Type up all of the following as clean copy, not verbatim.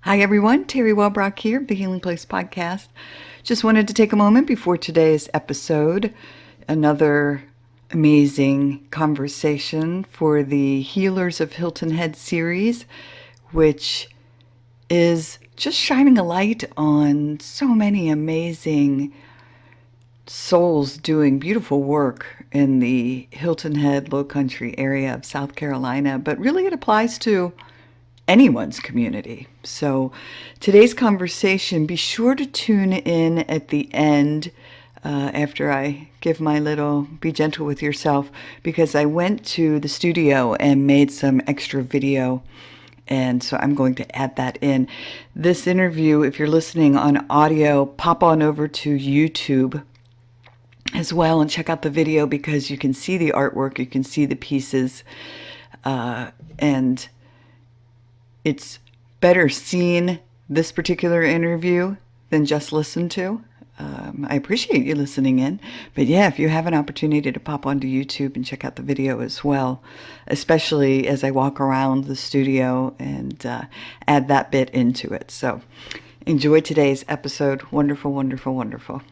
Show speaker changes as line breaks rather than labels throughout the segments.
Hi, everyone. Teri Wellbrock here, the Healing Place podcast. Just wanted to take a moment before today's episode. Another amazing conversation for the Healers of Hilton Head series, which is just shining a light on so many amazing souls doing beautiful work in the Hilton Head, Lowcountry area of South Carolina. But really, it applies to anyone's community. So today's conversation, be sure to tune in at the end after I give my little be gentle with yourself, because I went to the studio and made some extra video. And so I'm going to add that in. This interview, if you're listening on audio, pop on over to YouTube as well and check out the video, because you can see the artwork, you can see the pieces, and it's better seen, this particular interview, than just listened to. I appreciate you listening in. But yeah, if you have an opportunity to pop onto YouTube and check out the video as well, especially as I walk around the studio and add that bit into it. So enjoy today's episode. Wonderful, wonderful, wonderful.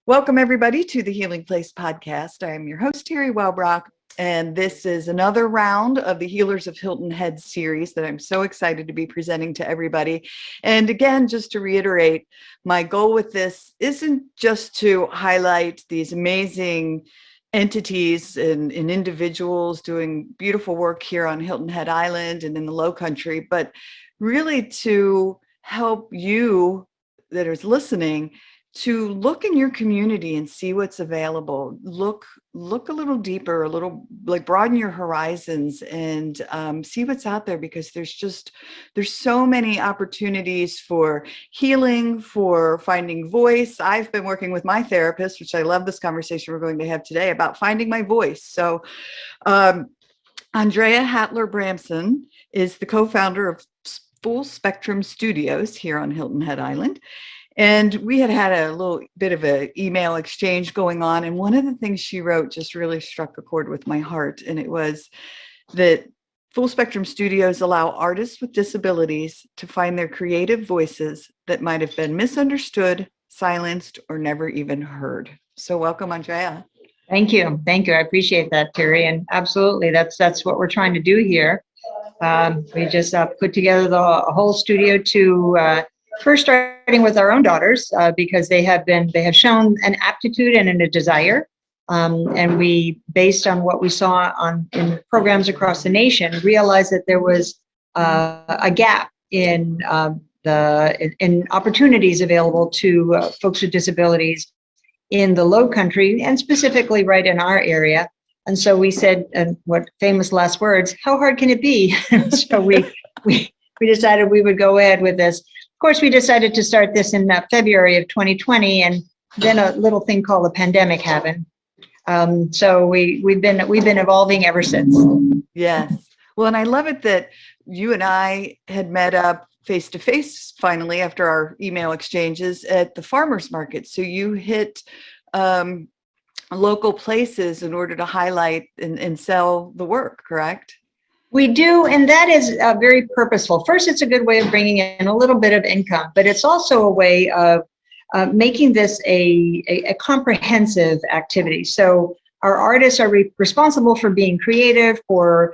Welcome, everybody, to the Healing Place podcast. I am your host, Teri Wellbrock. And this is another round of the Healers of Hilton Head series that I'm so excited to be presenting to everybody. And again, just to reiterate, my goal with this isn't just to highlight these amazing entities and individuals doing beautiful work here on Hilton Head Island and in the Lowcountry, but really to help you that is listening to look in your community and see what's available. Look a little deeper, a little, like, broaden your horizons and see what's out there, because there's so many opportunities for healing, for finding voice. I've been working with my therapist, which I love this conversation we're going to have today about finding my voice. So Andrea Hattler Bramson is the co-founder of Full Spectrum Studios here on Hilton Head Island. And we had a little bit of an email exchange going on. And one of the things she wrote just really struck a chord with my heart. And it was that Full Spectrum Studios allow artists with disabilities to find their creative voices that might have been misunderstood, silenced, or never even heard. So welcome, Andrea.
Thank you. Thank you. I appreciate that, Teri. And absolutely, that's what we're trying to do here. We just put together the whole studio to first starting with our own daughters, because they have shown an aptitude and a desire. And we, based on what we saw in programs across the nation, realized that there was a gap in opportunities available to folks with disabilities in the Lowcountry, and specifically right in our area. And so we said, what famous last words, how hard can it be? So we decided we would go ahead with this. Of course, we decided to start this in February of 2020, and then a little thing called a pandemic happened. So we've been evolving ever since.
Yes. Well, and I love it that you and I had met up face to face finally after our email exchanges at the farmers market. So you hit local places in order to highlight and sell the work, correct?
We do, and that is very purposeful. First, it's a good way of bringing in a little bit of income, but it's also a way of making this a comprehensive activity. So our artists are responsible for being creative, for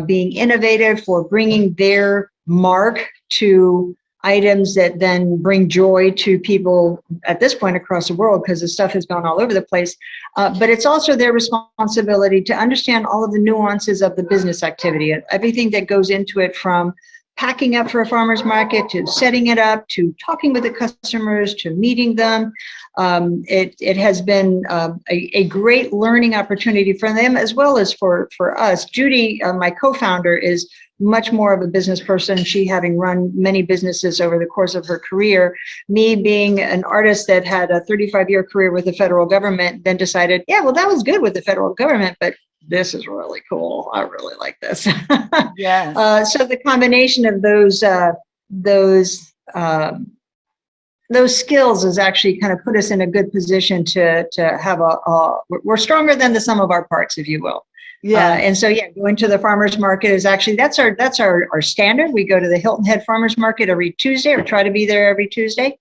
being innovative, for bringing their mark to items that then bring joy to people at this point across the world, because the stuff has gone all over the place. But it's also their responsibility to understand all of the nuances of the business activity, everything that goes into it, from packing up for a farmer's market, to setting it up, to talking with the customers, to meeting them. It has been a great learning opportunity for them as well as for us. Judy, my co-founder, is much more of a business person, she having run many businesses over the course of her career. Me being an artist that had a 35-year career with the federal government, then decided, yeah, well, that was good with the federal government, but this is really cool. I really like this.
Yes.
So the combination of those skills has actually kind of put us in a good position to have we're stronger than the sum of our parts, if you will.
Yeah.
And so, yeah, going to the farmer's market is actually, that's our standard. We go to the Hilton Head Farmer's Market every Tuesday, or try to be there every Tuesday.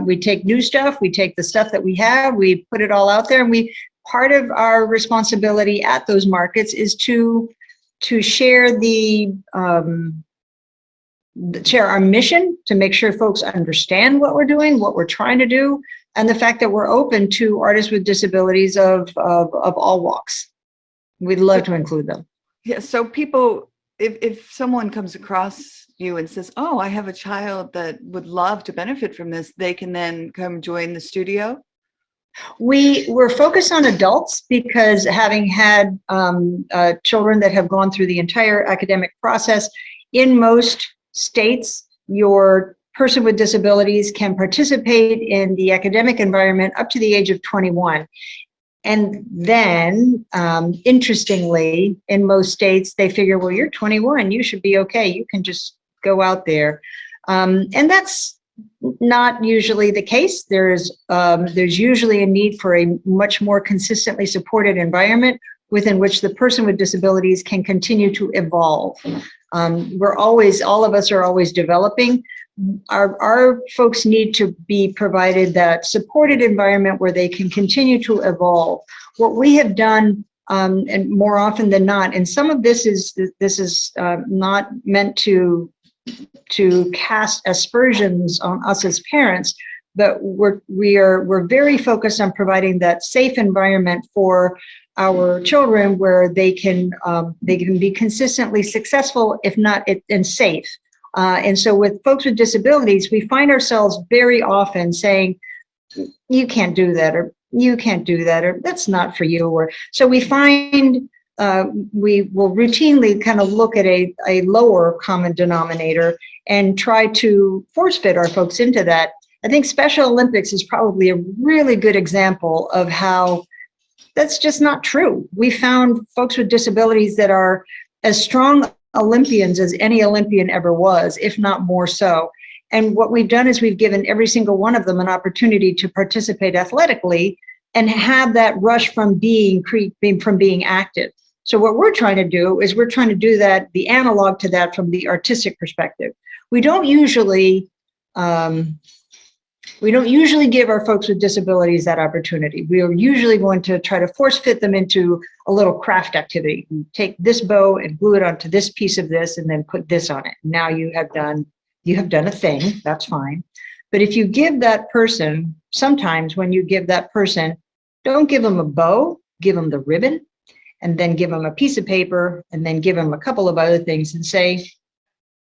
We take new stuff. We take the stuff that we have. We put it all out there. And part of our responsibility at those markets is to share share our mission, to make sure folks understand what we're doing, what we're trying to do, and the fact that we're open to artists with disabilities of all walks. We'd love to include them.
Yeah. So people, if someone comes across you and says, "Oh, I have a child that would love to benefit from this," they can then come join the studio?
We're focused on adults because, having had children that have gone through the entire academic process, in most states, your person with disabilities can participate in the academic environment up to the age of 21. And then, interestingly, in most states, they figure, well, you're 21, you should be okay. You can just go out there. And that's not usually the case. There's usually a need for a much more consistently supported environment within which the person with disabilities can continue to evolve. All of us are always developing. Our folks need to be provided that supported environment where they can continue to evolve. What we have done, and more often than not, and some of this is not meant to cast aspersions on us as parents, but we're very focused on providing that safe environment for our children where they can be consistently successful, if not and safe. And so with folks with disabilities, we find ourselves very often saying, "You can't do that," or "You can't do that," or "That's not for you." Or so we find we will routinely kind of look at a lower common denominator and try to force fit our folks into that. I think Special Olympics is probably a really good example of how that's just not true. We found folks with disabilities that are as strong Olympians as any Olympian ever was, if not more so. And what we've done is we've given every single one of them an opportunity to participate athletically and have that rush from being active. So what we're trying to do is we're trying to do that, the analog to that, from the artistic perspective. We don't usually give our folks with disabilities that opportunity. We are usually going to try to force fit them into a little craft activity. You take this bow and glue it onto this piece of this and then put this on it. Now you have done a thing, that's fine. But if you give that person, sometimes when you give that person, don't give them a bow, give them the ribbon, and then give them a piece of paper, and then give them a couple of other things and say,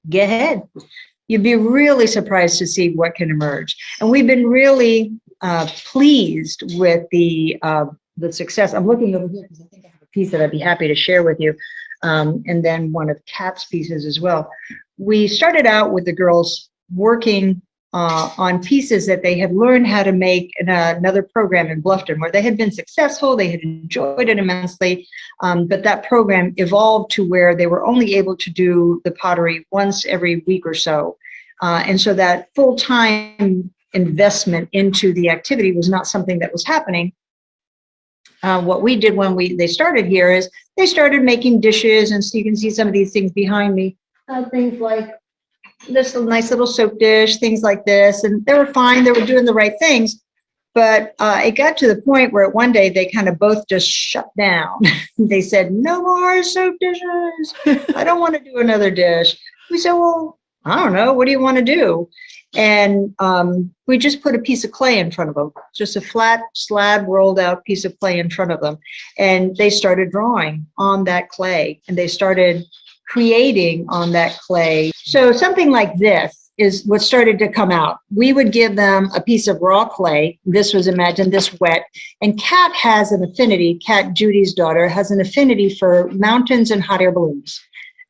"Get ahead." You'd be really surprised to see what can emerge. And we've been really pleased with the success. I'm looking over here because I think I have a piece that I'd be happy to share with you. And then one of Kat's pieces as well. We started out with the girls working on pieces that they had learned how to make in another program in Bluffton, where they had been successful, they had enjoyed it immensely, but that program evolved to where they were only able to do the pottery once every week or so. And so that full-time investment into the activity was not something that was happening. What we did when they started here is they started making dishes, and so you can see some of these things behind me, things like this nice little soap dish, things like this, and they were fine, they were doing the right things, but it got to the point where one day they kind of both just shut down. They said, "No more soap dishes. I don't want to do another dish." We said, "Well, I don't know, what do you want to do?" And we just put a piece of clay in front of them, just a flat slab rolled out piece of clay in front of them. And they started drawing on that clay, and they started creating on that clay. So something like this is what started to come out. We would give them a piece of raw clay. This was, imagine this wet. And Kat has an affinity, Kat, Judy's daughter, has an affinity for mountains and hot air balloons.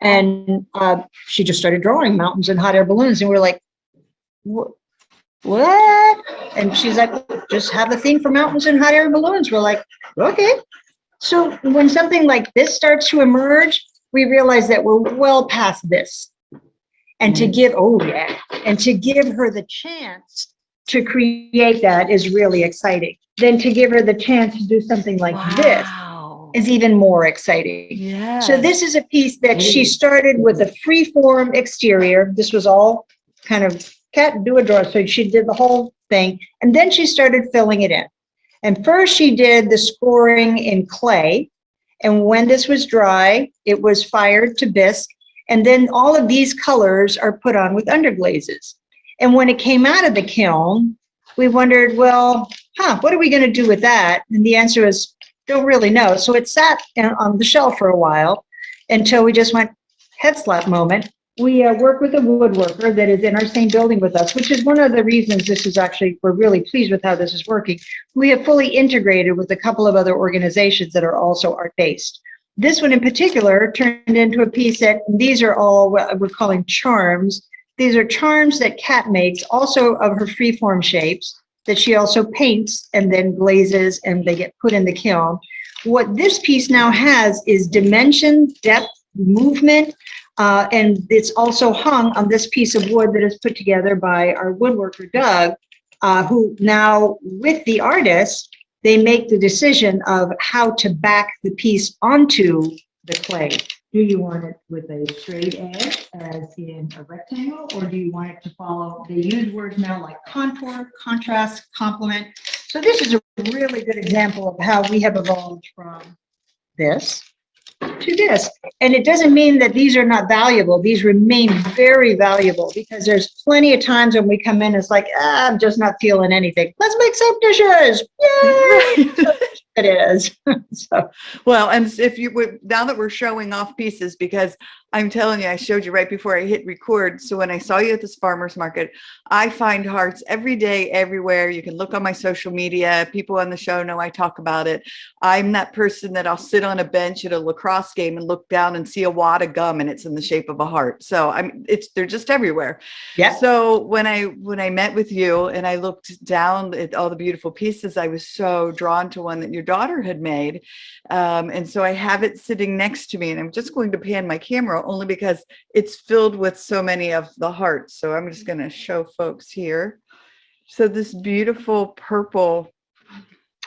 And she just started drawing mountains and hot air balloons. And we're like, "What?" And she's like, "Just have a thing for mountains and hot air balloons." We're like, "Okay." So when something like this starts to emerge, we realize that we're well past this. And to give her the chance to create that is really exciting. Then to give her the chance to do something like this is even more exciting.
Yeah.
So this is a piece that she started with a free-form exterior. This was all kind of cat do a draw. So she did the whole thing, and then she started filling it in. And first she did the scoring in clay. And when this was dry, it was fired to bisque. And then all of these colors are put on with underglazes. And when it came out of the kiln, we wondered, well, what are we going to do with that? And the answer is, don't really know. So it sat on the shelf for a while until we just went, head slap moment. We work with a woodworker that is in our same building with us, which is one of the reasons this is actually, we're really pleased with how this is working. We have fully integrated with a couple of other organizations that are also art-based. This one in particular turned into a piece that, these are all what we're calling charms. These are charms that Kat makes, also of her freeform shapes, that she also paints and then glazes, and they get put in the kiln. What this piece now has is dimension, depth, movement, and it's also hung on this piece of wood that is put together by our woodworker, Doug, who now, with the artist, they make the decision of how to back the piece onto the clay. Do you want it with a straight edge, as in a rectangle, or do you want it to follow? They use words now like contour, contrast, complement. So this is a really good example of how we have evolved from this to this. And it doesn't mean that these are not valuable. These remain very valuable, because there's plenty of times when we come in, it's like, I'm just not feeling anything. Let's make some dishes. Yay! It is. So.
Well, and if you would, now that we're showing off pieces, because I'm telling you, I showed you right before I hit record. So when I saw you at this farmer's market, I find hearts every day, everywhere. You can look on my social media. People on the show know I talk about it. I'm that person that I'll sit on a bench at a lacrosse game and look down and see a wad of gum, and it's in the shape of a heart. So they're just everywhere.
Yeah.
So when I met with you and I looked down at all the beautiful pieces, I was so drawn to one that your daughter had made. And so I have it sitting next to me, and I'm just going to pan my camera only because it's filled with so many of the hearts. So I'm just going to show folks here. So this beautiful purple.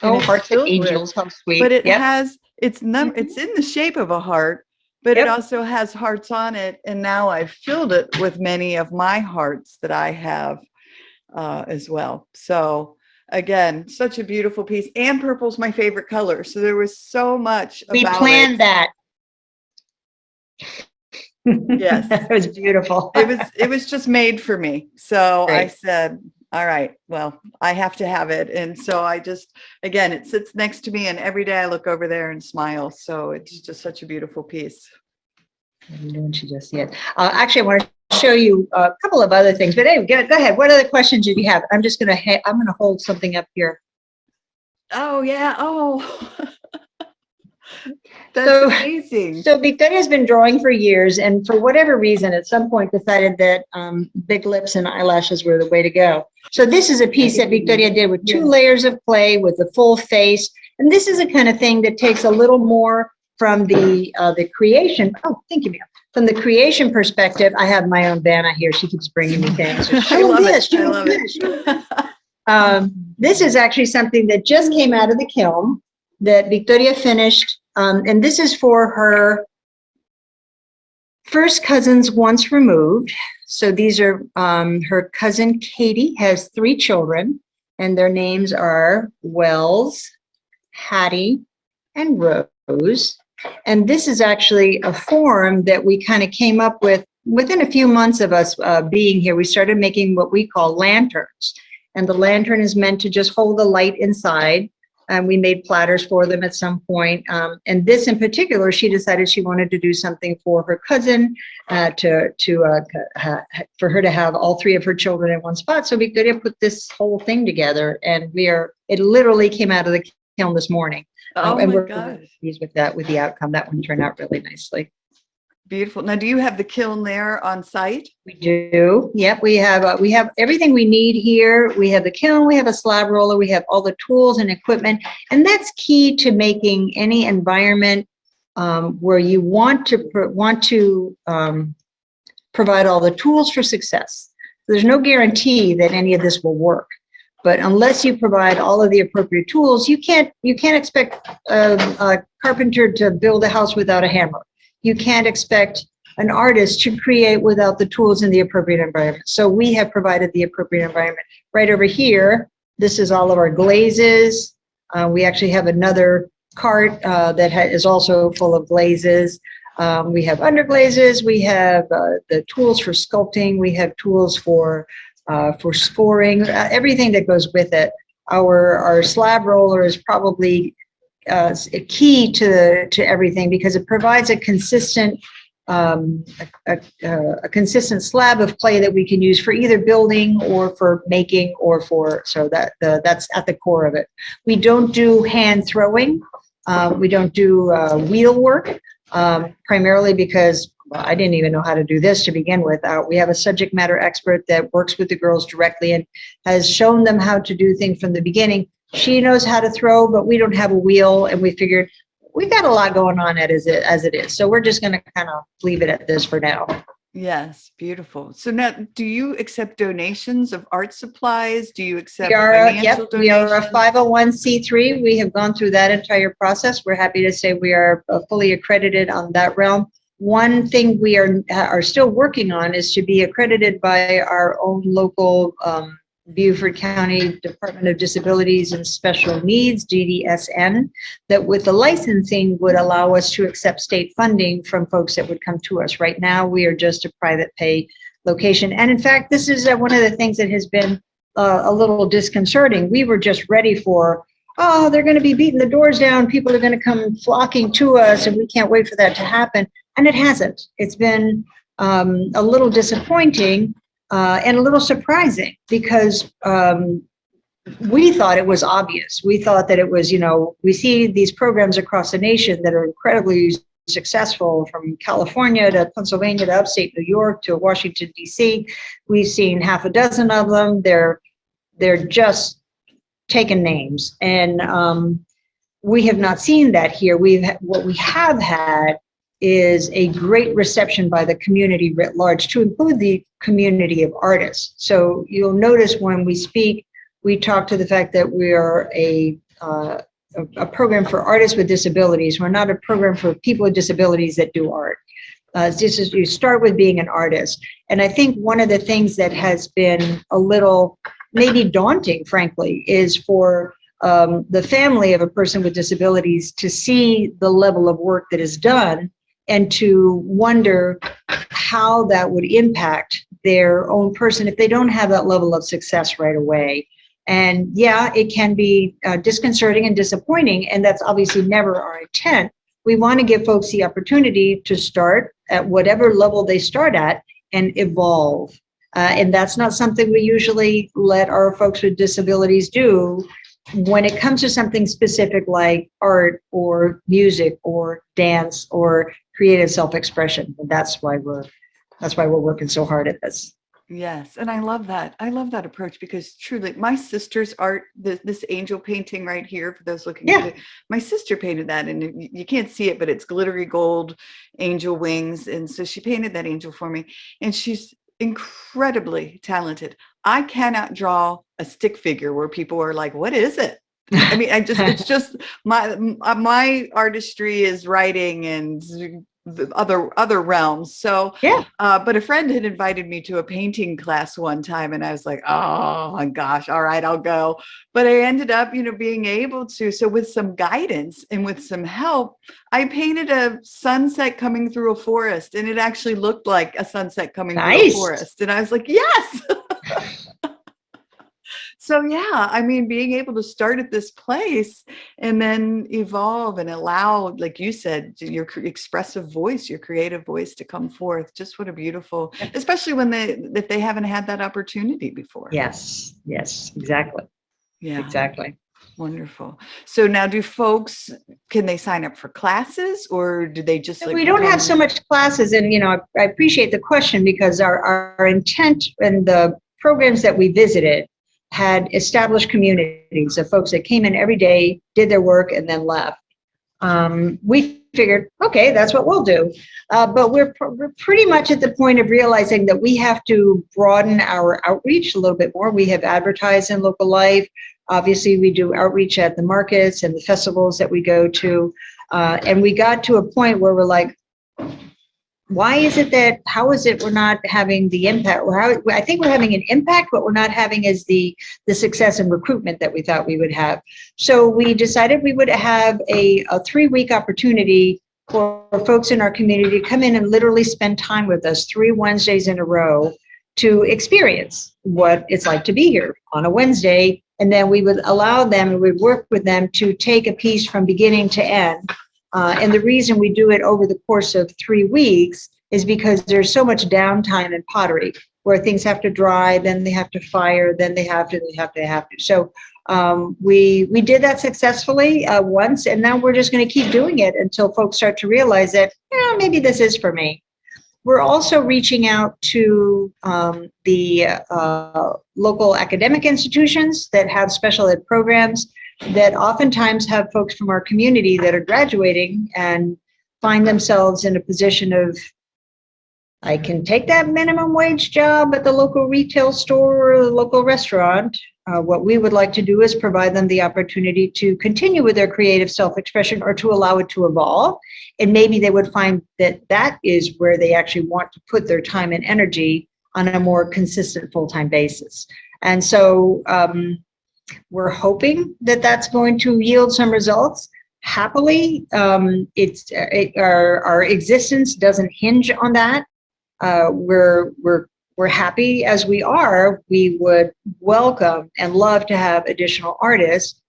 Hearts and angels, how sweet.
But it has, it's in the shape of a heart, but it also has hearts on it. And now I've filled it with many of my hearts that I have as well. So again, such a beautiful piece, and purple's my favorite color. So there was so much about it.
We planned that.
Yes.
It was beautiful.
It was just made for me. So I said, all right, well, I have to have it. And so I just, again, it sits next to me, and every day I look over there and smile. So it's just such a beautiful piece.
Didn't you just see it? Actually, I want to show you a couple of other things, but anyway, go ahead. What other questions do you have? I'm just going to hold something up here.
Oh, yeah. Oh, that's amazing.
So Victoria's been drawing for years, and for whatever reason, at some point decided that big lips and eyelashes were the way to go. So this is a piece that Victoria did with 2 layers of clay with a full face. And this is a kind of thing that takes a little more from the creation. Oh, thank you, ma'am. From the creation perspective, I have my own Vanna here. She keeps bringing me things.
I love it.
This is actually something that just came out of the kiln that Victoria finished. And this is for her first cousins once removed. So these are her cousin Katie has 3 children, and their names are Wells, Hattie, and Rose. And this is actually a form that we kind of came up with within a few months of us being here. We started making what we call lanterns. And the lantern is meant to just hold the light inside. And we made platters for them at some point. And this in particular, she decided she wanted to do something for her cousin for her to have all 3 of her children in one spot. So Victoria put this whole thing together, and it literally came out of the kiln this morning. And we're really pleased with that, with the outcome. That one turned out really nicely.
Beautiful. Now, do you have the kiln there on site?
We do. Yep. We have everything we need here. We have the kiln, we have a slab roller, we have all the tools and equipment. And that's key to making any environment where you want to provide all the tools for success. There's no guarantee that any of this will work. But unless you provide all of the appropriate tools, you can't expect carpenter to build a house without a hammer. You can't expect an artist to create without the tools in the appropriate environment. So we have provided the appropriate environment. Right over here, this is all of our glazes. We actually have another cart that is also full of glazes. We have underglazes. We have the tools for sculpting. We have tools for scoring, everything that goes with it. Our slab roller is probably a key to everything because it provides a consistent consistent slab of clay that we can use for either building or for making or so that's at the core of it. We don't do hand throwing. We don't do wheel work, primarily because I didn't even know how to do this to begin with. We have a subject matter expert that works with the girls directly and has shown them how to do things from the beginning. She knows how to throw, but we don't have a wheel, and we figured we got a lot going on as it is. So we're just going to kind of leave it at this for now.
Yes, beautiful. So now, do you accept donations of art supplies? Do you accept financial donations?
We are a 501c3. We have gone through that entire process. We're happy to say we are fully accredited on that realm. One thing we are still working on is to be accredited by our own local Beaufort County Department of Disabilities and Special Needs, DDSN, that with the licensing would allow us to accept state funding from folks that would come to us. Right now, we are just a private pay location. And in fact, this is one of the things that has been a little disconcerting. We were just ready for, oh, they're going to be beating the doors down. People are going to come flocking to us, and we can't wait for that to happen. And it hasn't. It's been a little disappointing. And a little surprising because we thought it was obvious. We thought that it was, we see these programs across the nation that are incredibly successful, from California to Pennsylvania to upstate New York to Washington, D.C. We've seen half a dozen of them. They're just taking names. And we have not seen that here. What we have had is a great reception by the community writ large, to include the community of artists. So you'll notice when we speak, we talk to the fact that we are a program for artists with disabilities. We're not a program for people with disabilities that do art. You start with being an artist. And I think one of the things that has been a little maybe daunting, frankly, is for the family of a person with disabilities to see the level of work that is done and to wonder how that would impact their own person if they don't have that level of success right away. And yeah, it can be disconcerting and disappointing, and that's obviously never our intent. We want to give folks the opportunity to start at whatever level they start at and evolve. And that's not something we usually let our folks with disabilities do when it comes to something specific like art or music or dance or creative self-expression. And that's why we're working so hard at this.
Yes, and I love that. I love that approach because truly, my sister's art, this angel painting right here, for those looking at it, my sister painted that, and you can't see it, but it's glittery gold angel wings, and so she painted that angel for me, and she's incredibly talented. I cannot draw a stick figure where people are like, "What is it?" I mean, it's just my artistry is writing and the other realms. So yeah. But a friend had invited me to a painting class one time, and I was like, oh my gosh, all right, I'll go. But I ended up, being able to. So with some guidance and with some help, I painted a sunset coming through a forest, and it actually looked like a sunset coming through a forest. And I was like, yes. So yeah, I mean, being able to start at this place and then evolve and allow, like you said, your expressive voice, your creative voice to come forth. Just what a beautiful, especially if they haven't had that opportunity before.
Yes, exactly. Yeah, exactly.
Wonderful. So now can they sign up for classes, or do they just
we don't have so much classes? And, I appreciate the question because our intent and the programs that we visited had established communities of folks that came in every day, did their work, and then left. We figured, okay, that's what we'll do. But we're pretty much at the point of realizing that we have to broaden our outreach a little bit more. We have advertised in local life. Obviously, we do outreach at the markets and the festivals that we go to. And we got to a point where we're like, how is it we're not having the impact? I think we're having an impact, but we're not having as the success in recruitment that we thought we would have. So we decided we would have a 3-week opportunity for folks in our community to come in and literally spend time with us 3 Wednesdays in a row to experience what it's like to be here on a Wednesday. And then we would allow them, and we'd work with them to take a piece from beginning to end. And the reason we do it over the course of 3 weeks is because there's so much downtime in pottery where things have to dry, then they have to fire, then they have to. So we did that successfully once, and now we're just going to keep doing it until folks start to realize that, maybe this is for me. We're also reaching out to the local academic institutions that have special ed programs that oftentimes have folks from our community that are graduating and find themselves in a position of, I can take that minimum wage job at the local retail store or the local restaurant. What we would like to do is provide them the opportunity to continue with their creative self-expression or to allow it to evolve. And maybe they would find that is where they actually want to put their time and energy on a more consistent full-time basis. And so we're hoping that that's going to yield some results. Happily, our existence doesn't hinge on that. We're happy as we are. We would welcome and love to have additional artists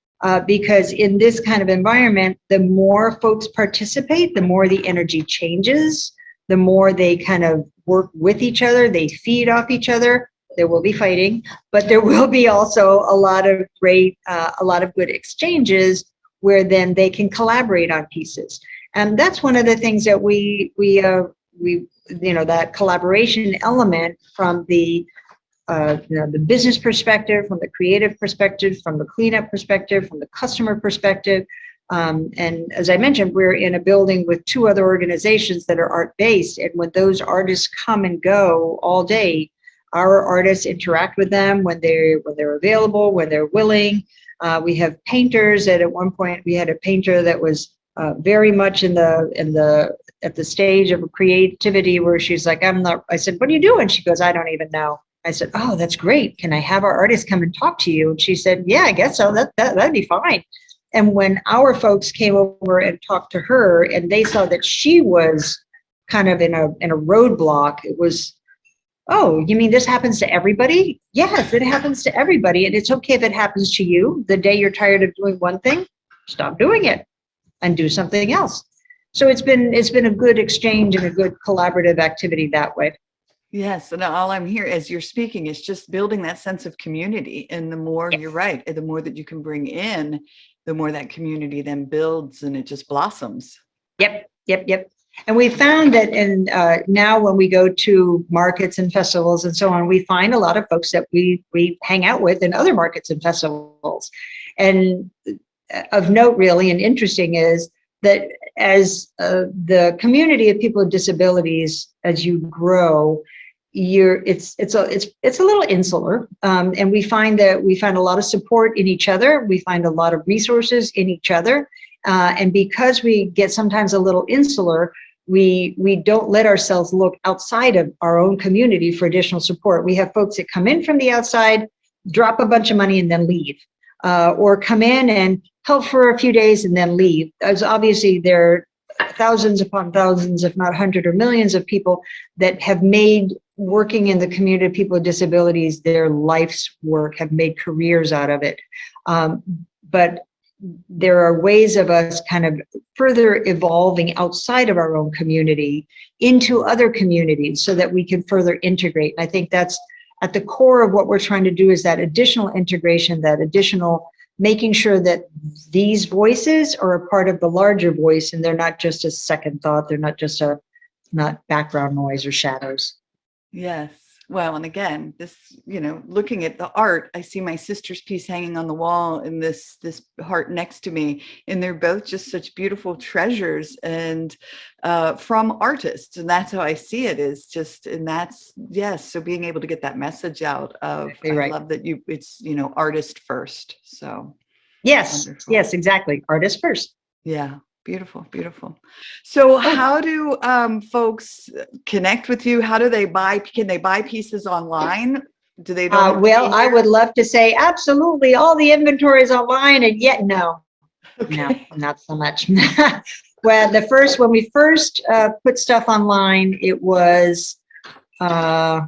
because in this kind of environment, the more folks participate, the more the energy changes, the more they kind of work with each other, they feed off each other. There will be fighting, but there will be also a lot of good exchanges where then they can collaborate on pieces. And that's one of the things that we that collaboration element from the business perspective, from the creative perspective, from the cleanup perspective, from the customer perspective. And as I mentioned, we're in a building with 2 other organizations that are art-based. And when those artists come and go all day, our artists interact with them when they're available, when they're willing. We have painters that at one point we had a painter that was very much at the stage of creativity where she's like, I said, what are you doing? She goes, I don't even know. I said, oh, that's great. Can I have our artists come and talk to you? And she said, yeah, I guess so. That'd be fine. And when our folks came over and talked to her and they saw that she was kind of in a roadblock, it was, oh, you mean this happens to everybody? Yes, it happens to everybody. And it's okay if it happens to you. The day you're tired of doing one thing, stop doing it and do something else. So it's been a good exchange and a good collaborative activity that way.
Yes, and all I'm here as you're speaking is just building that sense of community. And the more, You're right, the more that you can bring in, the more that community then builds and it just blossoms.
Yep. And we found that now when we go to markets and festivals and so on, we find a lot of folks that we hang out with in other markets and festivals. And of note, really, and interesting is that as the community of people with disabilities, as you grow, it's a little insular, and we find a lot of support in each other. We find a lot of resources in each other, and because we get sometimes a little insular, we don't let ourselves look outside of our own community for additional support. We have folks that come in from the outside, drop a bunch of money, and then leave, or come in and help for a few days and then leave. As obviously there are thousands upon thousands, if not hundreds or millions of people that have made working in the community of people with disabilities their life's work, have made careers out of it. But there are ways of us kind of further evolving outside of our own community into other communities so that we can further integrate. And I think that's at the core of what we're trying to do, is that additional integration, that additional making sure that these voices are a part of the larger voice and they're not just a second thought. They're not just not background noise or shadows.
Yes. Well, and again, this, looking at the art, I see my sister's piece hanging on the wall and this heart next to me, and they're both just such beautiful treasures and from artists. And that's how I see it, is just, and that's, yes. So being able to get that message out of,
Exactly
I
right.
love that it's, artist first. So
Yes,
wonderful.
yes, exactly. Artist first.
Yeah. Beautiful, beautiful. So
Oh,
how do folks connect with you? How do they can they buy pieces online? Don't have to
well,
be
I would
here?
love to say absolutely all the inventory is online, and yet no,
Okay.
not so much. Well, when we first put stuff online, it was uh,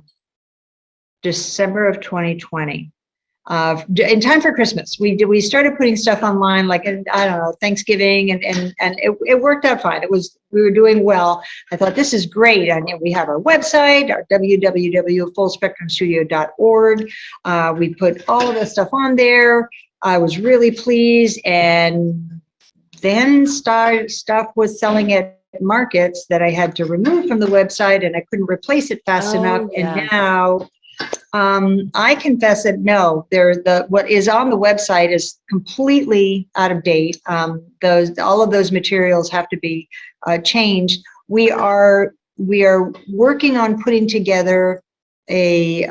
December of 2020. In time for Christmas, we started putting stuff online, like, I don't know, Thanksgiving, and it worked out fine. We were doing well. I thought, this is great. I mean, we have our website, our www.fullspectrumstudio.org. We put all of the stuff on there. I was really pleased, and then stuff was selling at markets that I had to remove from the website, and I couldn't replace it fast enough.
Oh,
And
yes.
now I confess that no, what is on the website is completely out of date. All of those materials have to be changed. We are working on putting together a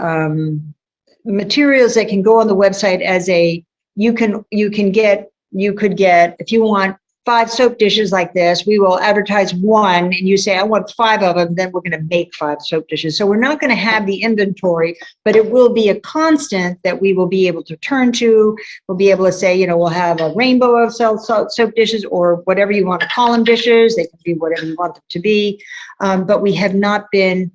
materials that can go on the website as you could get, if you want 5 soap dishes like this, we will advertise one, and you say, I want 5 of them, then we're going to make 5 soap dishes. So we're not going to have the inventory, but it will be a constant that we will be able to turn to. We'll be able to say, we'll have a rainbow of soap dishes, or whatever you want to call them dishes. They can be whatever you want them to be. But we have not been,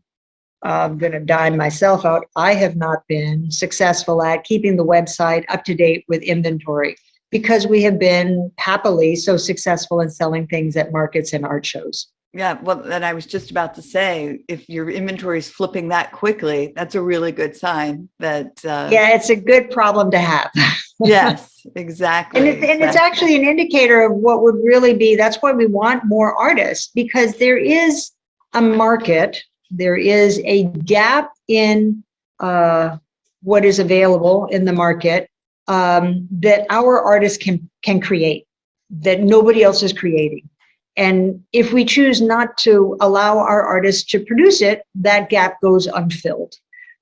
I'm going to dime myself out, I have not been successful at keeping the website up to date with inventory, because we have been happily so successful in selling things at markets and art shows.
Yeah. Well, and I was just about to say, if your inventory is flipping that quickly, that's a really good sign that,
Yeah, it's a good problem to have.
yes, exactly.
And it's actually an indicator of what would really be, that's why we want more artists, because there is a market, there is a gap in what is available in the market, that our artists can create, that nobody else is creating. And if we choose not to allow our artists to produce it, that gap goes unfilled.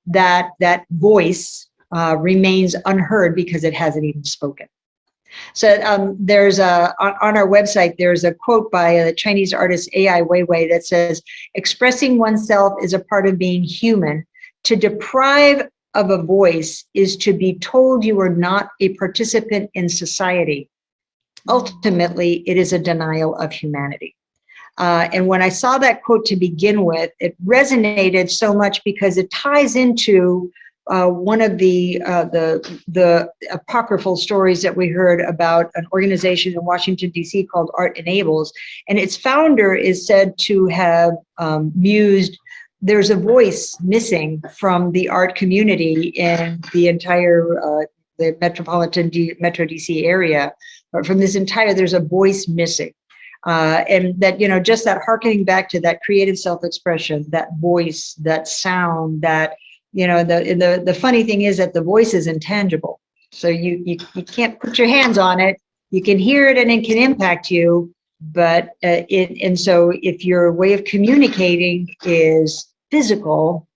That voice remains unheard because it hasn't even spoken. So there's on our website, there's a quote by a Chinese artist, Ai Weiwei, that says, expressing oneself is a part of being human. To deprive of a voice is to be told you are not a participant in society. Ultimately, it is a denial of humanity. And when I saw that quote to begin with, it resonated so much because it ties into one of the apocryphal stories that we heard about an organization in Washington, D.C. called Art Enables. And its founder is said to have mused, there's a voice missing from the art community in the entire the Metro DC area. Or from this entire, there's a voice missing. And that, just that harkening back to that creative self-expression, that voice, that sound, that, the funny thing is that the voice is intangible. So you can't put your hands on it. You can hear it and it can impact you. But so if your way of communicating is physical,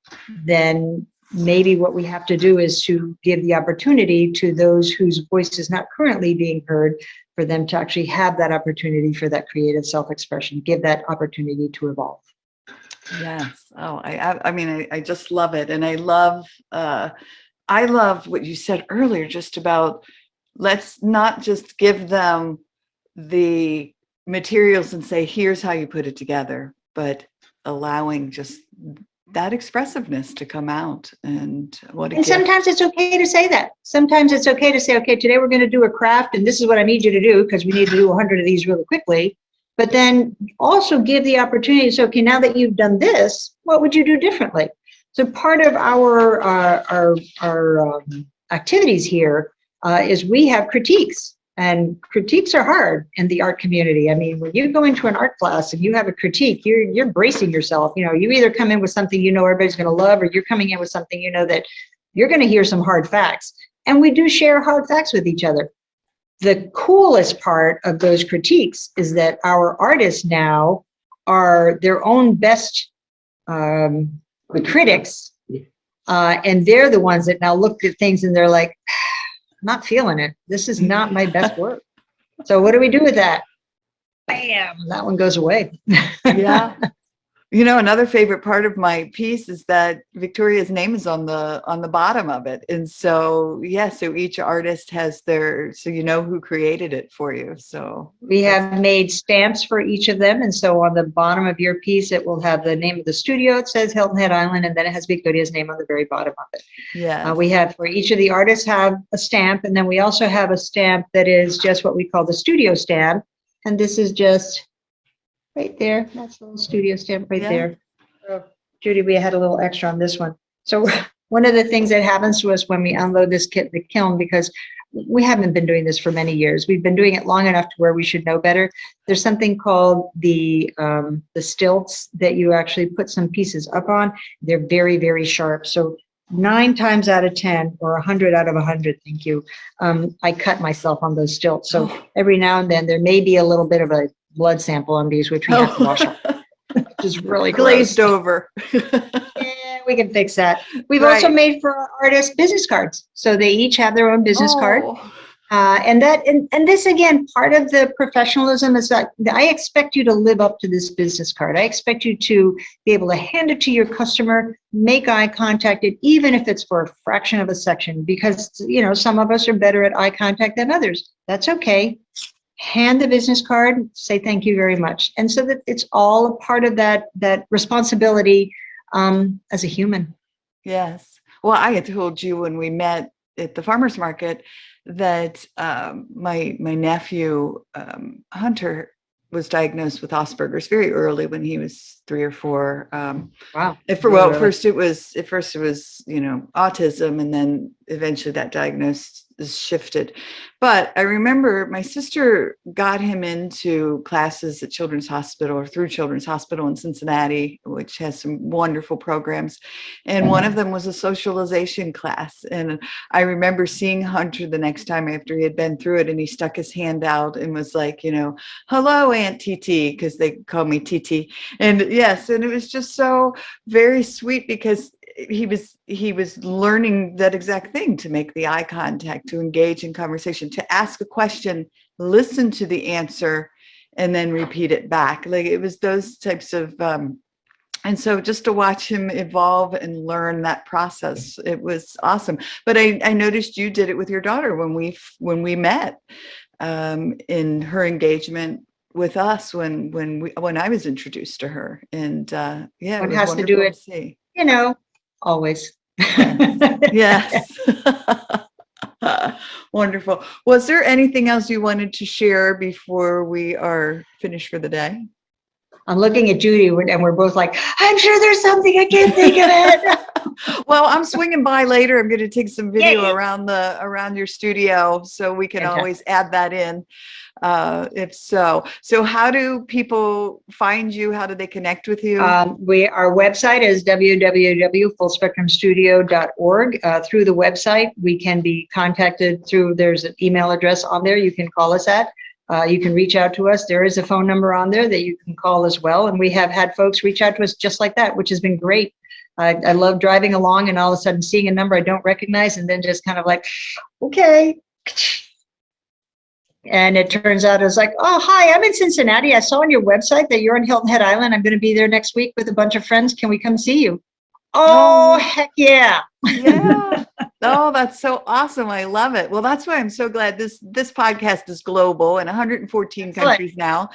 then maybe what we have to do is to give the opportunity to those whose voice is not currently being heard, for them to actually have that opportunity for that creative self-expression, give that opportunity to evolve.
Yes. Oh, I mean, I just love it. And I love what you said earlier, just about, let's not just give them the materials and say, here's how you put it together, but allowing just that expressiveness to come out. And
Sometimes it's okay to say that. Sometimes it's okay to say, okay, today we're going to do a craft, and this is what I need you to do, because we need to do 100 of these really quickly. But then also give the opportunity. So, okay, now that you've done this, what would you do differently? So part of our activities here is we have critiques. And critiques are hard in the art community. I mean, when you go into an art class and you have a critique, you're bracing yourself. You know, you either come in with something you know everybody's going to love, or you're coming in with something you know that you're going to hear some hard facts. And we do share hard facts with each other. The coolest part of those critiques is that our artists now are their own best critics, and they're the ones that now look at things and they're like, not feeling it. This is not my best work. So what do we do with that? Bam, that one goes away.
Yeah. You know, another favorite part of my piece is that Victoria's name is on the bottom of it. And so, yeah, so each artist has so you know who created it for you. So
we have made stamps for each of them. And so on the bottom of your piece, it will have the name of the studio. It says Hilton Head Island, and then it has Victoria's name on the very bottom of it.
Yeah.
We have, for each of the artists, have a stamp. And then we also have a stamp that is just what we call the studio stamp. And this is just right there. That's a little studio stamp right there. So, Judy, we had a little extra on this one. So one of the things that happens to us when we unload this the kiln, because we haven't been doing this for many years. We've been doing it long enough to where we should know better. There's something called the stilts that you actually put some pieces up on. They're very, very sharp. So 9 times out of 10, or 100 out of 100, thank you, I cut myself on those stilts. So every now and then there may be a little bit of a blood sample on these, which we have to wash off, which is really
glazed over.
Yeah, we can fix that. We've also made for our artists business cards. So they each have their own business card. And this, again, part of the professionalism is that I expect you to live up to this business card. I expect you to be able to hand it to your customer, make eye contact, even if it's for a fraction of a second, because, you know, some of us are better at eye contact than others. That's okay. Hand the business card, say thank you very much. And so that it's all a part of that responsibility as a human.
Yes. Well, I had told you when we met at the farmer's market that my nephew Hunter was diagnosed with Asperger's very early when he was 3 or 4.
Wow.
At first it was you know, autism, and then eventually that diagnosis shifted. But I remember my sister got him into classes at Children's Hospital, or through Children's Hospital in Cincinnati, which has some wonderful programs. And one of them was a socialization class. And I remember seeing Hunter the next time after he had been through it, and he stuck his hand out and was like, you know, hello, Aunt TT, because they call me TT. And yes, and it was just so very sweet, because he was learning that exact thing, to make the eye contact, to engage in conversation, to ask a question, listen to the answer, and then repeat it back. Like, it was those types of and so just to watch him evolve and learn that process, it was awesome. But I noticed you did it with your daughter when we met, in her engagement with us when I was introduced to her. And yeah,
one has to do it, you know, always.
Yes. Wonderful. Was there anything else you wanted to share before we are finished for the day?
I'm looking at Judy, and we're both like, I'm sure there's something, I can't think of it.
Well, I'm swinging by later. I'm going to take some video around your studio, so we can always add that in. If so. So how do people find you? How do they connect with you?
Our website is www.fullspectrumstudio.org. Through the website, we can be contacted through, there's an email address on there you can call us at. You can reach out to us. There is a phone number on there that you can call as well. And we have had folks reach out to us just like that, which has been great. I love driving along and all of a sudden seeing a number I don't recognize, and then just kind of like, okay. And it turns out it's like, oh, hi, I'm in Cincinnati. I saw on your website that you're on Hilton Head Island. I'm going to be there next week with a bunch of friends. Can we come see you? Oh, heck yeah.
Yeah. Oh, that's so awesome. I love it. Well, that's why I'm so glad this podcast is global in 114 countries now.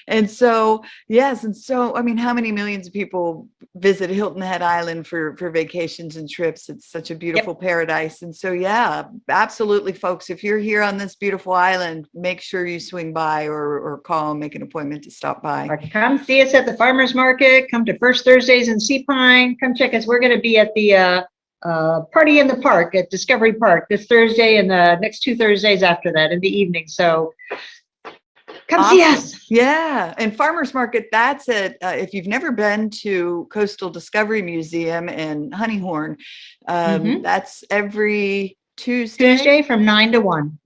And so, yes. And so, I mean, how many millions of people visit Hilton Head Island for vacations and trips? It's such a beautiful paradise. And so, yeah, absolutely, folks. If you're here on this beautiful island, make sure you swing by or call and make an appointment to stop by.
Or come see us at the farmer's market. Come to First Thursdays in Sea Pine. Come check us. We're going to be at the party in the park at Discovery Park this Thursday and the next 2 Thursdays after that in the evening. So come see us.
Yeah. And Farmers Market, that's it. If you've never been to Coastal Discovery Museum in Honeyhorn, that's every
Tuesday from 9 to 1.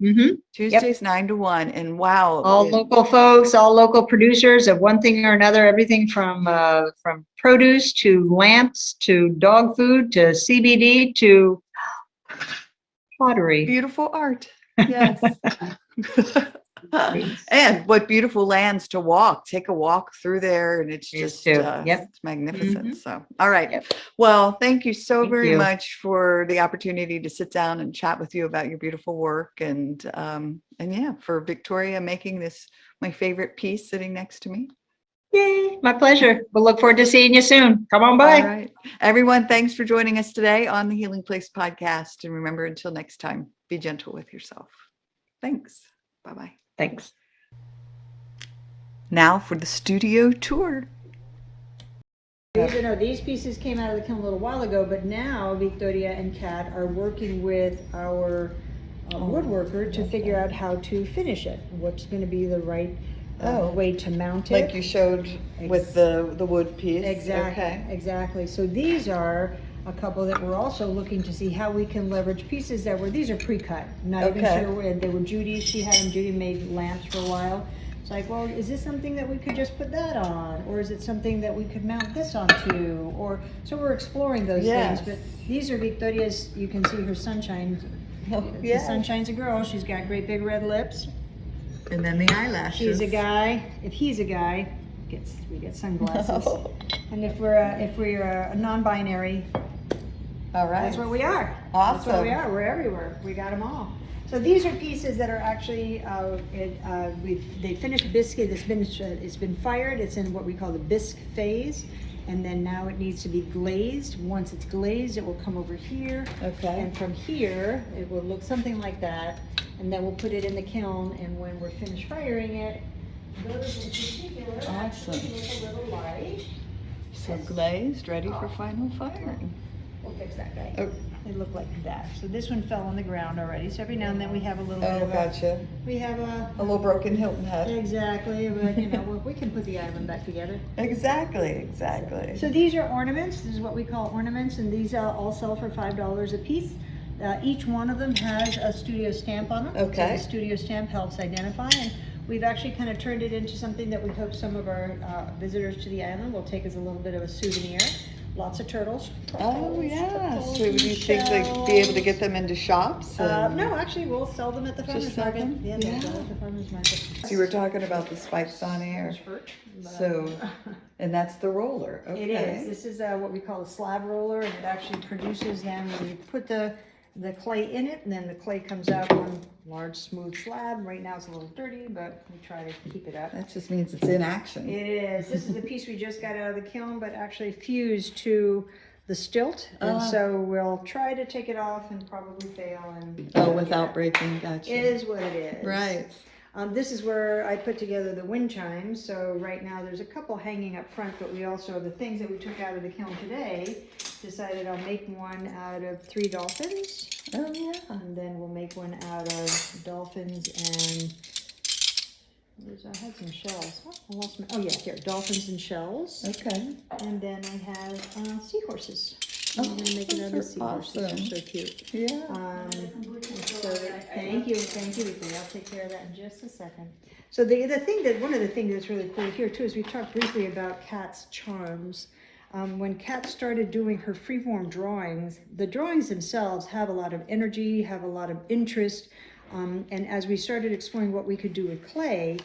Tuesdays, 9 to 1. And wow.
All local folks, all local producers of one thing or another, everything from produce to lamps to dog food to CBD to pottery.
Beautiful art. Yes. And what beautiful lands to walk. Take a walk through there, and it's just it's magnificent. So, all right. Well, thank you so very much for the opportunity to sit down and chat with you about your beautiful work, and yeah, for Victoria making this my favorite piece sitting next to me.
Yay, my pleasure. We'll look forward to seeing you soon. Come on by.
All right. Everyone, thanks for joining us today on the Healing Place podcast. And remember, until next time, be gentle with yourself. Thanks. Bye-bye.
Thanks.
Now for the studio tour.
These pieces came out of the kiln a little while ago, but now Victoria and Kat are working with our woodworker to figure out how to finish it. What's going to be the right way to mount it.
Like you showed with the wood piece.
Exactly.
Okay.
Exactly. So these are a couple that we're also looking to see how we can leverage pieces that these are pre-cut. Not even sure they were Judy's. She had them. Judy made lamps for a while. It's like, well, is this something that we could just put that on? Or is it something that we could mount this onto? Or so we're exploring those things. But these are Victoria's. You can see her sunshine. The Sunshine's a girl. She's got great big red lips.
And then the eyelashes.
She's a guy. If he's a guy, we get sunglasses. And if we're a non-binary,
all right,
that's what we are.
Awesome.
That's what we are. We're everywhere. We got them all. So these are pieces that are actually they finished biscuit. It's been fired. It's in what we call the bisque phase. And then now it needs to be glazed. Once it's glazed, it will come over here.
Okay.
And from here, it will look something like that. And then we'll put it in the kiln. And when we're finished firing it, those in particular actually look a little light.
So glazed, ready for final firing.
We'll fix that guy.
Oh.
It looked like that. So this one fell on the ground already. So every now and then we have a little bit of
gotcha.
We have
a little broken Hilton head.
Exactly, but we can put the island back together.
Exactly.
So these are ornaments. This is what we call ornaments, and these all sell for $5 a piece. Each one of them has a studio stamp on them.
Okay.
So the studio stamp helps identify, and we've actually kind of turned it into something that we hope some of our visitors to the island will take as a little bit of a souvenir. Lots of turtles.
Oh yeah. So do you think they'd be able to get them into shops?
No, actually we'll sell them at the farmer's market. Yeah, they'll sell at the farmer's market.
So you were talking about the spikes on air. So, and that's the roller. Okay.
It is. This is what we call a slab roller, and it actually produces them when you put the clay in it, and then the clay comes out one large smooth slab. Right now it's a little dirty, but we try to keep it up.
That just means it's in action.
It is. This is the piece we just got out of the kiln, but actually fused to the stilt, and so we'll try to take it off and probably fail. And
without breaking. Gotcha.
It is what it is.
Right.
This is where I put together the wind chimes. So right now there's a couple hanging up front, but we also, the things that we took out of the kiln today, decided I'll make one out of 3 dolphins.
Oh yeah.
And then we'll make one out of dolphins and, I had some shells. I lost my, here, dolphins and shells.
Okay.
And then I have seahorses. I'm going to make it out of seahorses.
Awesome.
They're so cute.
Yeah.
So thank you, Vicky. I'll take care of that in just a second. So one of the things that's really cool here too is we talked briefly about Kat's charms. When Kat started doing her freeform drawings, the drawings themselves have a lot of energy, have a lot of interest. And as we started exploring what we could do with clay,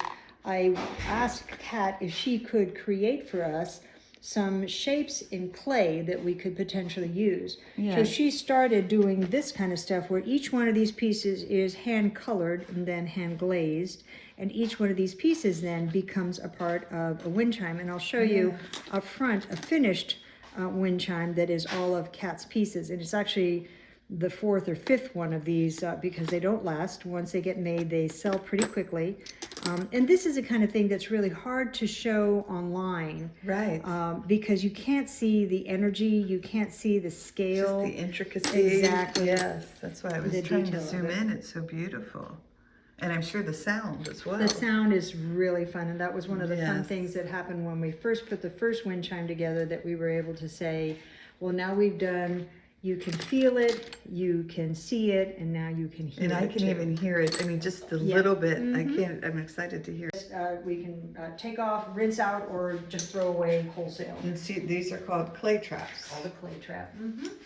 I asked Kat if she could create for us some shapes in clay that we could potentially use.
Yes.
So she started doing this kind of stuff where each one of these pieces is hand colored and then hand glazed, and each one of these pieces then becomes a part of a wind chime. And I'll show you up front a finished wind chime that is all of Kat's pieces, and it's actually the 4th or 5th one of these because they don't last. Once they get made, they sell pretty quickly. And this is the kind of thing that's really hard to show online.
Right.
Because you can't see the energy, you can't see the scale.
Just the intricacy.
Exactly.
Yes, that's why I was
The
trying to
detail of
zoom
it.
in. It's so beautiful. And I'm sure the sound as well.
The sound is really fun, and that was one of the fun
Yes.
things that happened when we first put the first wind chime together, that we were able to say, well, now we've done, you can feel it, you can see it, and now you can hear it.
And I can
too.
even hear it. I mean, just a
Yeah.
little bit. I
Mhm.
can't. I'm excited to hear.
We can take off, rinse out, or just throw away wholesale.
And see, these are called clay traps.
All the clay trap.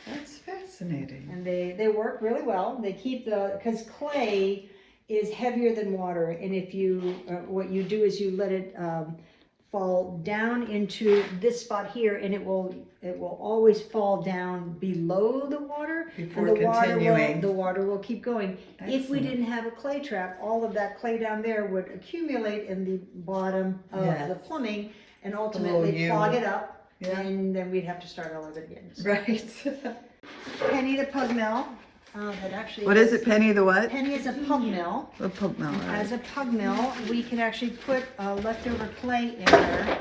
That's fascinating.
And they work really well. They keep because clay is heavier than water, and if you, what you do is you let it fall down into this spot here, and it will always fall down below the water,
Before
and the
continuing.
water will keep going. If we
Excellent.
didn't have a clay trap, all of that clay down there would accumulate in the bottom of
Yes.
the plumbing and
little
ultimately
U.
clog it up,
Yeah.
and then we'd have to start all over again. So,
Right.
Penny the pug mill, that actually
What is it, Penny the what?
Penny is a pug mill.
A pulp mill. Right.
As a pug mill, we can actually put leftover clay in there.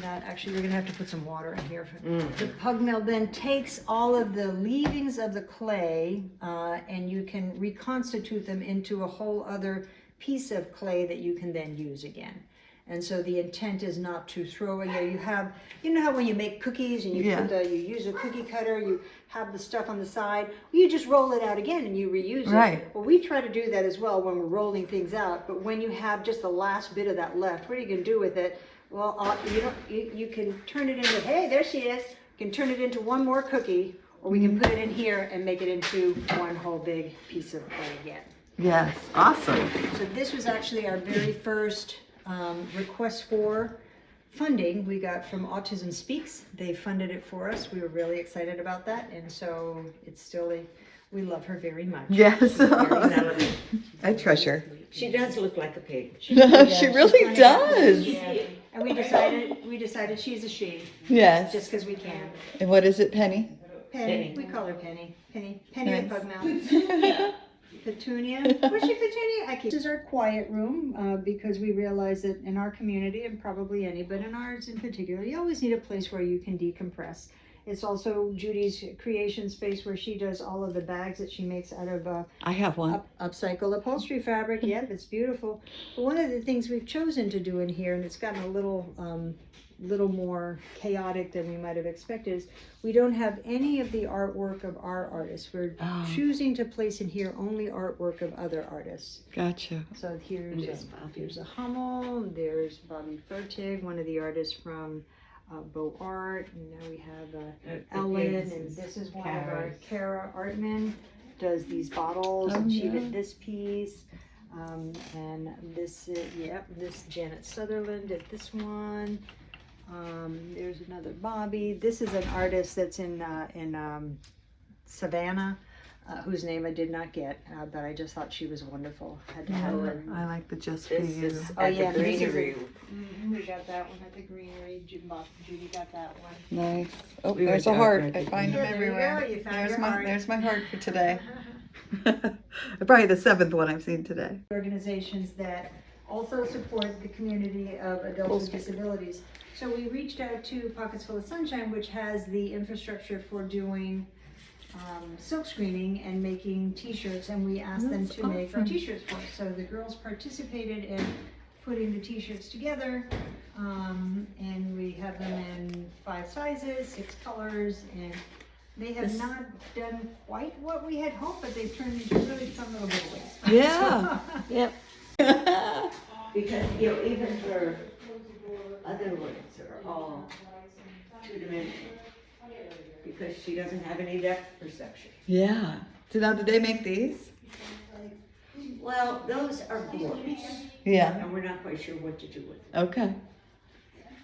That actually, we're gonna have to put some water in here. The pug mill then takes all of the leavings of the clay, and you can reconstitute them into a whole other piece of clay that you can then use again. And so the intent is not to throw away. You know how when you make cookies and you
Yeah.
you use a cookie cutter, you have the stuff on the side, you just roll it out again and you reuse it.
Right.
Well, we try to do that as well when we're rolling things out. But when you have just the last bit of that left, what are you gonna do with it? Well, you can turn it into, hey, there she is. You can turn it into one more cookie, or we can put it in here and make it into one whole big piece of clay again.
Yes. Awesome.
So this was actually our very first request for funding we got from Autism Speaks. They funded it for us. We were really excited about that, and so it's still we love her very much.
Yes.
Melody.
I treasure.
She does look like a pig.
She
She's
really
funny.
does.
Yeah. And we decided she's a she,
Yes.
just because we can.
And what is it, Penny?
Penny,
Penny.
we call her Penny. Penny
Nice.
the pug mouth. Petunia, where's she Petunia? This is our quiet room, because we realize that in our community, and probably any, but in ours in particular, you always need a place where you can decompress. It's also Judy's creation space where she does all of the bags that she makes out of
I have one.
upcycle upholstery fabric. Yep, it's beautiful. But one of the things we've chosen to do in here, and it's gotten a little more chaotic than we might have expected, is we don't have any of the artwork of our artists. We're choosing to place in here only artwork of other artists.
Gotcha.
So here's a Hummel, there's Bobby Fertig, one of the artists from Beau Art, and now we have Ellen, and this is one of our Kara Artman, does these bottles, and she did this piece. And this is, this Janet Sutherland did this one. There's another Bobby. This is an artist that's in Savannah, whose name I did not get, but I just thought she was wonderful. Had to have her.
I like the Just Be
This
You.
is
Oh,
at
yeah,
the
this is
greenery.
We got that one at the greenery. Judy got that one.
Nice. Oh,
We
there's
went
a
to
heart.
art
I find them
Yeah, there you
everywhere.
go. You found your heart.
There's my heart for today. Probably the 7th one I've seen today.
Organizations that also support the community of adults with disabilities. So we reached out to Pockets Full of Sunshine, which has the infrastructure for doing silk screening and making t-shirts, and we asked them
That's
to make our
awesome.
t-shirts for us. So the girls participated in putting the t-shirts together, and we have them in 5 sizes, 6 colors, and they have not done quite what we had hoped, but they've turned into really fun little giveaways.
Yeah.
Yep. Because, even for other ones are all 2-dimensional. Because she doesn't have any depth perception.
Yeah. So now, did they make these?
Well, those are boards,
Yeah.
and we're not quite sure what to do with them.
Okay.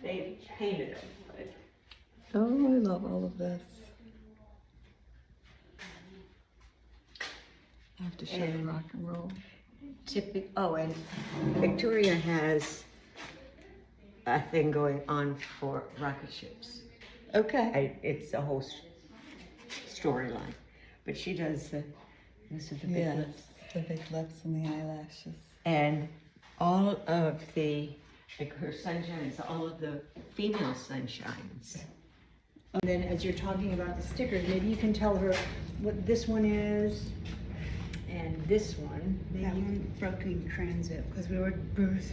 They painted them, but
Oh, I love all of this. I have to show the rock and roll.
and Victoria has a thing going on for rocket ships.
Okay.
It's a whole storyline, but she does this is the big
Yes.
lips.
The big lips and the eyelashes.
And all of the, like her sunshines, all of the female sunshines.
And then as you're talking about the stickers, maybe you can tell her what this one is and this one. Maybe
That
you
one broken transit because we were birth.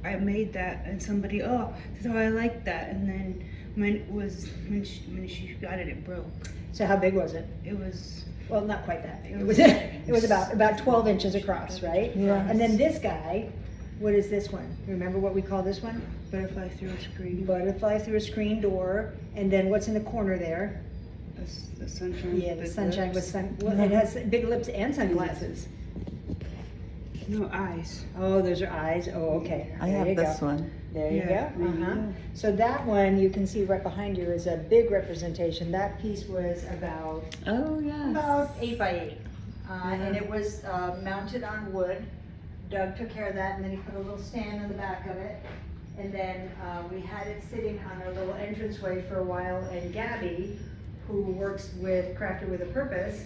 I made that and somebody said, oh I like that, and then when she got it, it broke.
So how big was it?
It was
Well, not quite that big. It was about 12 inches across, right?
Yeah.
And then this guy, what is this one? Remember what we call this one?
butterfly through a screen.
Butterfly through a screen door. And then what's in the corner there?
The sunshine.
Yeah, the
big
sunshine
lips.
with well, it has big lips and sunglasses.
No eyes.
Oh, those are eyes. Oh, okay.
I
There
have
you
this
go.
one.
There you
Yeah,
go.
there you
Uh-huh.
go.
So that one you can see right behind you is a big representation. That piece was about
Oh, yeah.
about 8 by 8. And it was mounted on wood. Doug took care of that, and then he put a little stand on the back of it. And then we had it sitting on our little entranceway for a while, and Gabby, who works with Crafter with a Purpose,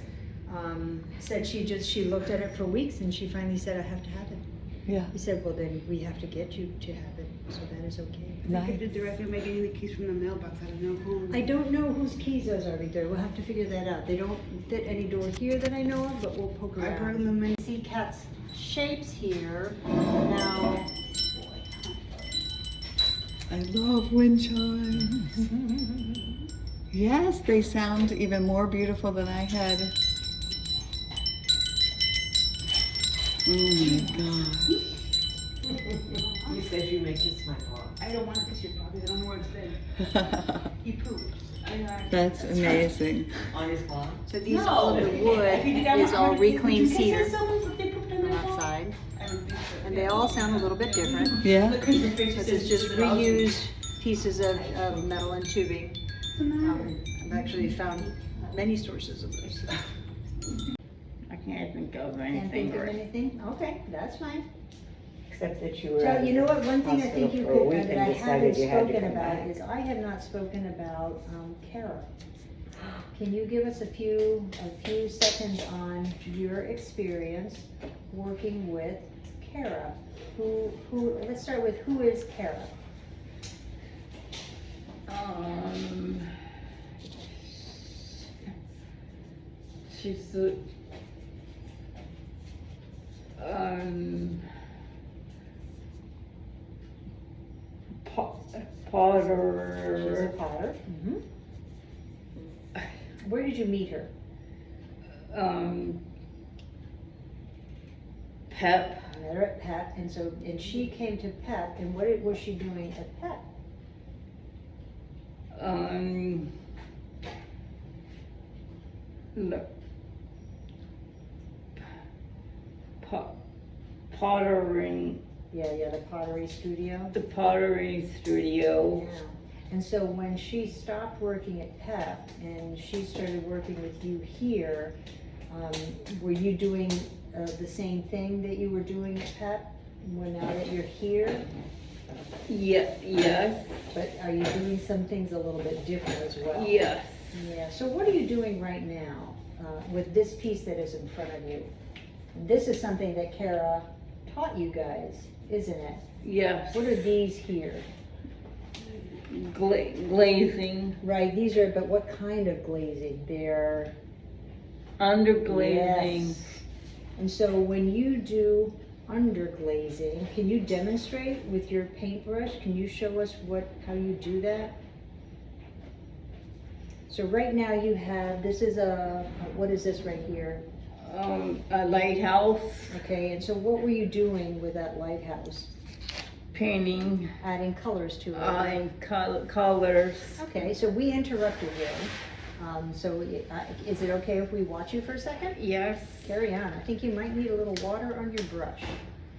said she looked at it for weeks, and she finally said, I have to have it.
Yeah.
He said, well, then we have to get you to have it, so that is okay.
I could just directly make any of the keys from the mailbox. I don't know who.
I don't know whose keys those are, Victor. We'll have to figure that out. They don't fit any door here that I know of, but we'll poke
I
around.
brought them in.
See Kat's shapes here. Now,
I love wind chimes. Yes, they sound even more beautiful than I had. Oh my God.
You said you make it smile.
I don't want it because you're probably the only one that's been. He poops.
That's amazing.
On his wall?
so these all of the wood is all reclaimed cedar on that side. And they all sound a little bit different.
Yeah.
This is just reused pieces of metal and tubing. I've actually found many sources of this.
I can't think of
Can't
anything.
think of anything? Okay, that's fine.
Except that you were.
So you know what, one thing I think you
hospital for a
could,
week
that
and
I haven't
decided you had to
spoken
come
about
back.
is I have not spoken about Kara. Can you give us a few seconds on your experience working with Kara? Let's start with who is Kara?
She's the potter.
She's a potter. Where did you meet her?
Pep.
I met her at PEP, and she came to PEP, and what was she doing at PEP?
Pottering,
Yeah, the pottery studio.
the pottery studio.
Yeah. And so when she stopped working at PEP and she started working with you here, were you doing the same thing that you were doing at PEP? Well, now that you're here,
Yes,
but are you doing some things a little bit different as well?
yes.
Yeah, so what are you doing right now with this piece that is in front of you? This is something that Kara taught you guys, isn't it?
Yes.
What are these here?
Glazing,
Right, these are, but what kind of glazing? They're
underglazing.
Yes. And so when you do underglazing, can you demonstrate with your paintbrush? Can you show us how you do that? So right now you have, this is what is this right here?
A lighthouse,
Okay, and so what were you doing with that lighthouse?
painting,
Adding colors to it.
and colors.
Okay, so we interrupted you. So is it okay if we watch you for a second?
Yes.
Carry on. I think you might need a little water on your brush.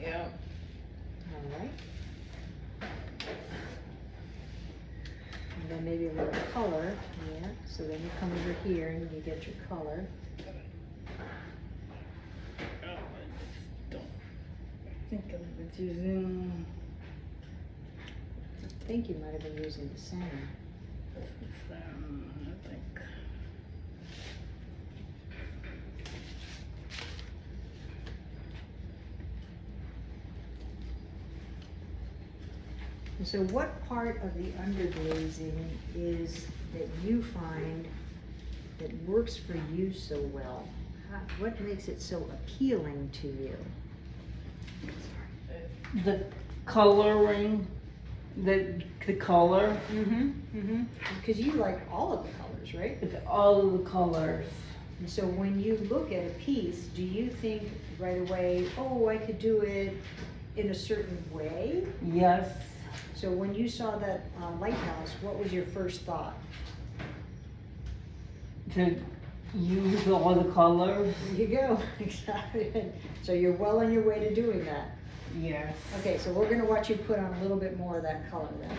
Yeah.
All right. And then maybe a little color. Yeah. So then you come over here and you get your color.
I think I was using.
I think you might have been using the same.
I think.
And so what part of the underglazing is that you find that works for you so well? What makes it so appealing to you?
The coloring, the color,
Because you like all of the colors, right?
it's all of the colors.
And so when you look at a piece, do you think right away, oh, I could do it in a certain way?
Yes,
So when you saw that lighthouse, what was your first thought?
to use all the colors.
There you go, exactly. So you're well on your way to doing that.
Yes,
Okay, so we're gonna watch you put on a little bit more of that color then.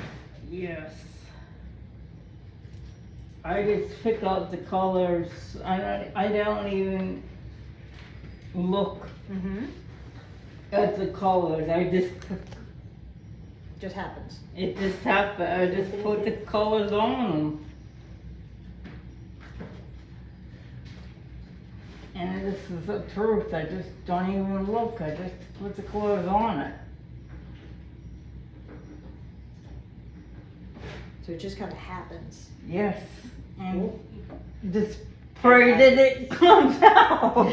yes. I just pick out the colors. I don't even look at the colors.
Just happens.
It just happened. I just put the colors on them. And this is the truth. I just don't even look. I just put the colors on it.
So it just kind of happens.
Yes. And just pray that it comes out.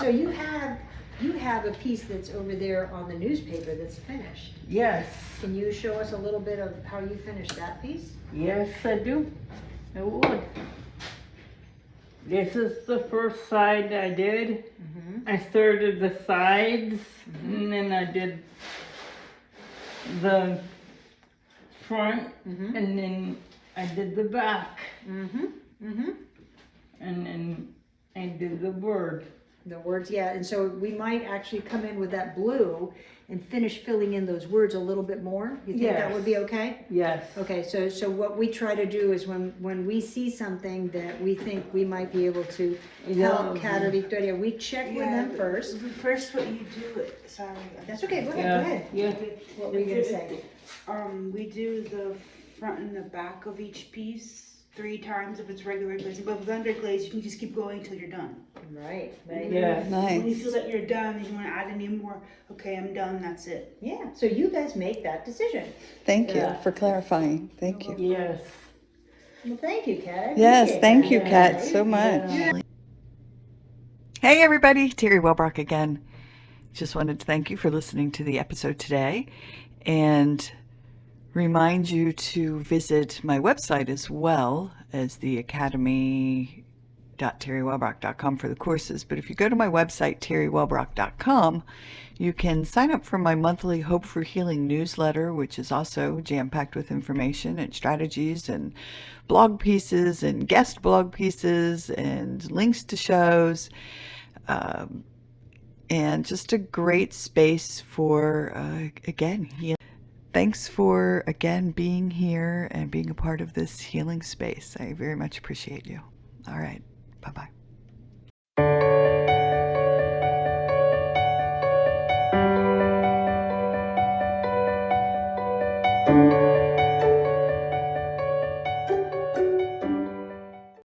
So you have a piece that's over there on the newspaper that's finished.
Yes.
Can you show us a little bit of how you finished that piece?
Yes, I do. I would. This is the first side I did. I started the sides, and then I did the front, and then I did the back, and then I did the bird.
The words, yeah, and so we might actually come in with that blue and finish filling in those words a little bit more. You think that
Yes.
would be okay?
Yes.
Okay, so what we try to do is when we see something that we think we might be able to help Kat or Victoria, we check with them first.
First, what you do, sorry.
That's okay, go ahead,
Yeah.
go ahead.
Yeah.
What were you gonna say?
We do the front and the back of each piece 3 times if it's regular glazing, but with underglaze, you can just keep going until you're done.
Right,
Yeah.
When you
Nice.
feel that you're done and you want to add any more, okay, I'm done, that's it.
Yeah, so you guys make that decision.
Thank you
Yeah.
for clarifying. Thank you.
Yes.
Well, thank you, Kat. I
Yes,
appreciate
thank
that.
you, Kat,
Right?
so much.
Yeah.
Hey, everybody. Teri Wellbrock again. Just wanted to thank you for listening to the episode today and remind you to visit my website as well as the academy.teriwellbrock.com for the courses. But if you go to my website, teriwellbrock.com, you can sign up for my monthly Hope for Healing newsletter, which is also jam-packed with information and strategies and blog pieces and guest blog pieces and links to shows. And just a great space for, again, healing. Thanks for, again, being here and being a part of this healing space. I very much appreciate you. All right. Bye-bye.